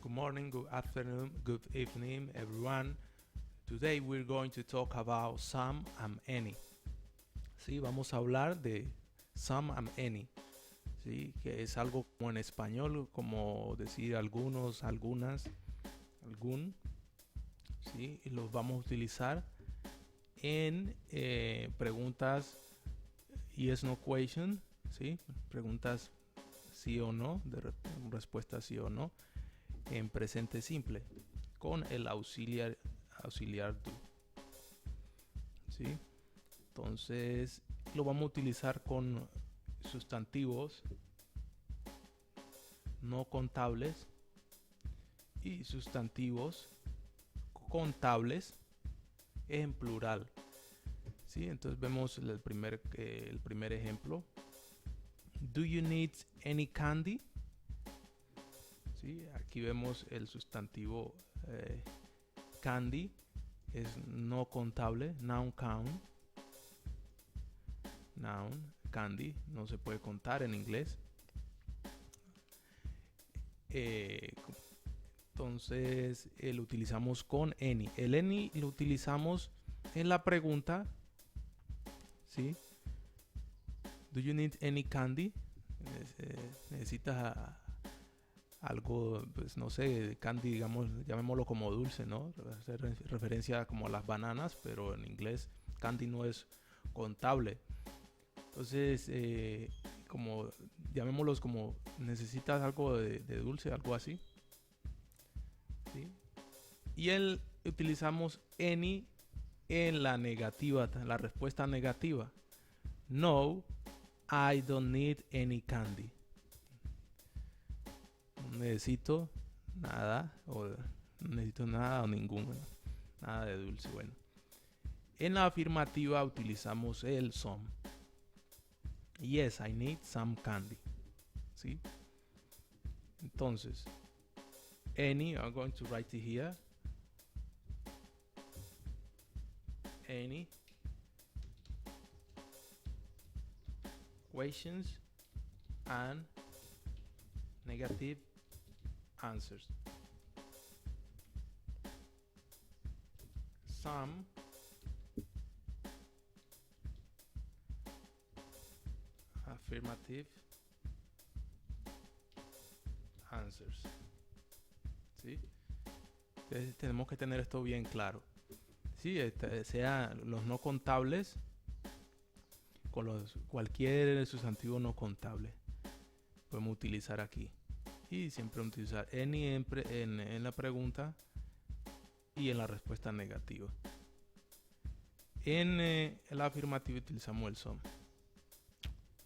Good morning, good afternoon, good evening, everyone. Today we're going to talk about some and any. Sí, vamos a hablar de some and any. Sí, que es algo como en español, como decir algunos, algunas, algún. Sí, y los vamos a utilizar en preguntas yes no question. Sí, preguntas sí o no, respuesta sí o no, en presente simple, con el auxiliar do. ¿Sí? Entonces lo vamos a utilizar con sustantivos no contables y sustantivos contables en plural. ¿Sí? Entonces vemos el primer ejemplo. Do you need any candy? ¿Sí? Aquí vemos el sustantivo candy, es no contable, noun count. Noun, candy, no se puede contar en inglés. Entonces lo utilizamos con any. El any lo utilizamos en la pregunta, ¿sí? Do you need any candy? ¿Necesitas algo, pues no sé, candy, digamos, llamémoslo como dulce, ¿no? Hacer referencia como a las bananas, pero en inglés candy no es contable. Entonces, como llamémoslos como necesitas algo de dulce, algo así. ¿Sí? Y utilizamos any en la negativa, en la respuesta negativa. No, I don't need any candy. No necesito nada, o no necesito nada o ninguno, nada de dulce. Bueno, en la afirmativa utilizamos el some. Yes, I need some candy. ¿Sí? Entonces, any, I'm going to write it here. Any questions and negative answers. Some affirmative answers. ¿Sí? Entonces, tenemos que tener esto bien claro. Sí, sea los no contables con cualquier sustantivo no contable podemos utilizar aquí. Y siempre utilizar any en la pregunta y en la respuesta negativa. En la afirmativa utilizamos el some.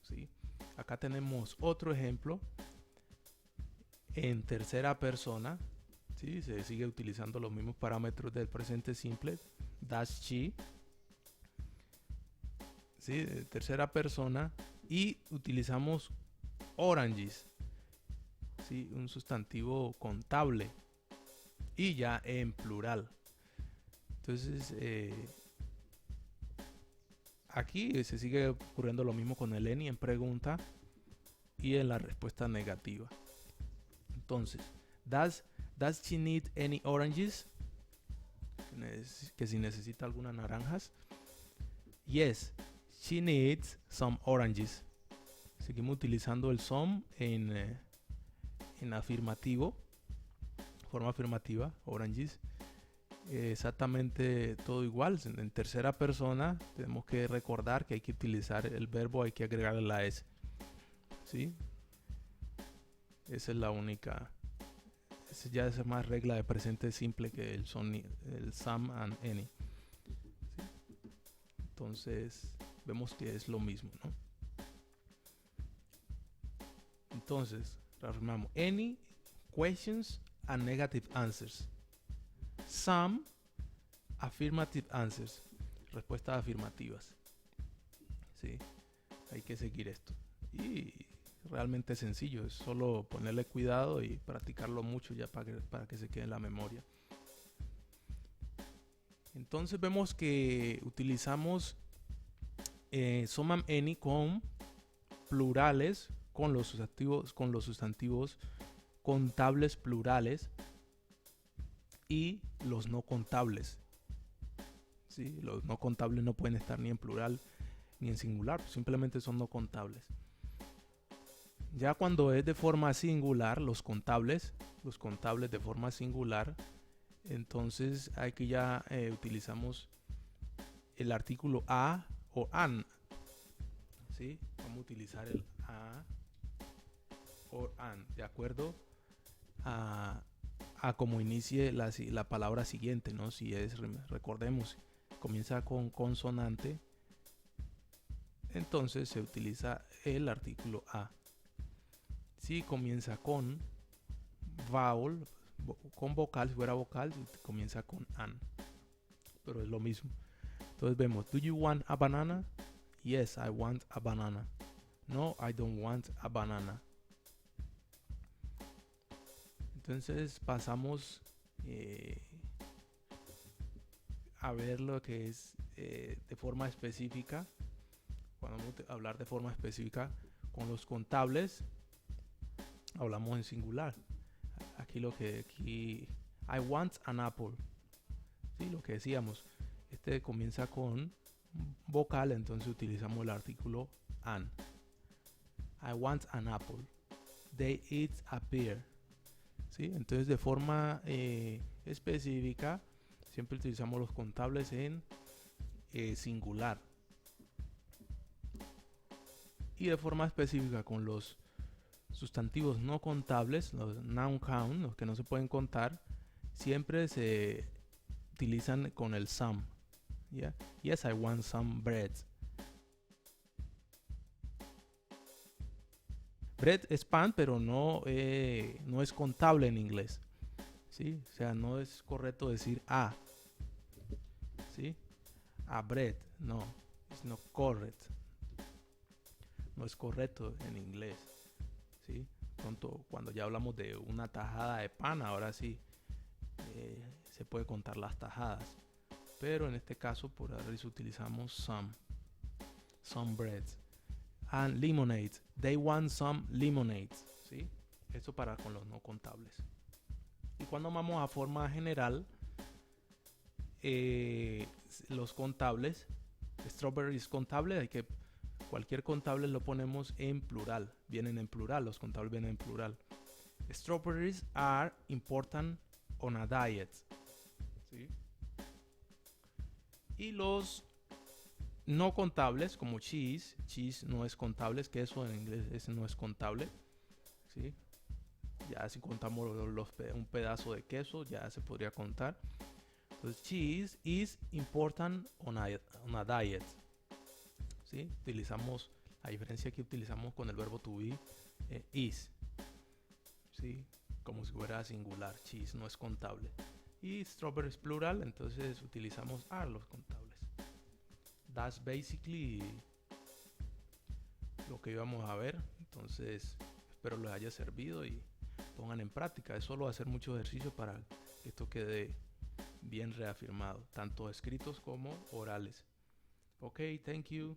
¿Sí? Acá tenemos otro ejemplo en tercera persona. ¿Sí? Se sigue utilizando los mismos parámetros del presente simple. Does she. ¿Sí? De tercera persona. Y utilizamos oranges. ¿Sí? Un sustantivo contable. Y ya en plural. Entonces, aquí se sigue ocurriendo lo mismo con el any en pregunta y en la respuesta negativa. Entonces, does she need any oranges? Que si necesita algunas naranjas. Yes, she needs some oranges. Seguimos utilizando el some en afirmativo, forma afirmativa, oranges. Exactamente todo igual. En tercera persona tenemos que recordar que hay que utilizar el verbo, hay que agregarle la S. ¿Sí? Esa es la única. Esa ya es más regla de presente simple que el some and any. ¿Sí? Entonces vemos que es lo mismo, ¿no? Entonces reafirmamos any questions and negative answers. Some affirmative answers. Respuestas afirmativas. ¿Sí? Hay que seguir esto. Y realmente es sencillo. Es solo ponerle cuidado y practicarlo mucho ya para que se quede en la memoria. Entonces vemos que utilizamos some and any con plurales, con los sustantivos contables plurales y los no contables. ¿Sí? Los no contables no pueden estar ni en plural ni en singular, pues simplemente son no contables. Ya cuando es de forma singular, los contables de forma singular, entonces aquí ya utilizamos el artículo a o an. ¿Sí? Vamos a utilizar el a o an, de acuerdo a como inicie la palabra siguiente, ¿no? Si es, recordemos, comienza con consonante, entonces se utiliza el artículo a. Si comienza con vowel, con vocal, si fuera vocal, comienza con an. Pero es lo mismo. Entonces vemos, do you want a banana? Yes, I want a banana. No, I don't want a banana. Entonces pasamos a ver lo que es de forma específica. Cuando vamos a hablar de forma específica con los contables, hablamos en singular. Aquí I want an apple. ¿Sí? Lo que decíamos, este comienza con vocal, entonces utilizamos el artículo an. I want an apple. They eat a pear. ¿Sí? Entonces de forma específica siempre utilizamos los contables en singular. Y de forma específica con los sustantivos no contables, los noun count, los que no se pueden contar, siempre se utilizan con el some. ¿Yeah? Yes, I want some bread. Bread es pan, pero no es contable en inglés. ¿Sí? O sea, no es correcto decir a. ¿Sí? A bread. No. It's not correct. No es correcto en inglés. ¿Sí? Cuando ya hablamos de una tajada de pan, ahora sí se puede contar las tajadas. Pero en este caso, por ahora utilizamos some. Some bread. And lemonade. They want some lemonade. ¿Sí? Esto para con los no contables. Y cuando vamos a forma general, los contables, strawberry es contable, cualquier contable lo ponemos en plural. Vienen en plural, los contables vienen en plural. Strawberries are important on a diet. ¿Sí? Y los no contables, como cheese no es contable, es queso en inglés, ese no es contable. ¿Sí? Ya si contamos un pedazo de queso, ya se podría contar. Entonces, cheese is important on a diet. ¿Sí? Utilizamos, la diferencia que utilizamos con el verbo to be, is. ¿Sí? Como si fuera singular, cheese no es contable. Y strawberry es plural, entonces utilizamos are los contables. That's basically lo que íbamos a ver. Entonces, espero les haya servido y pongan en práctica. Es solo hacer mucho ejercicio para que esto quede bien reafirmado, tanto escritos como orales. Ok, thank you.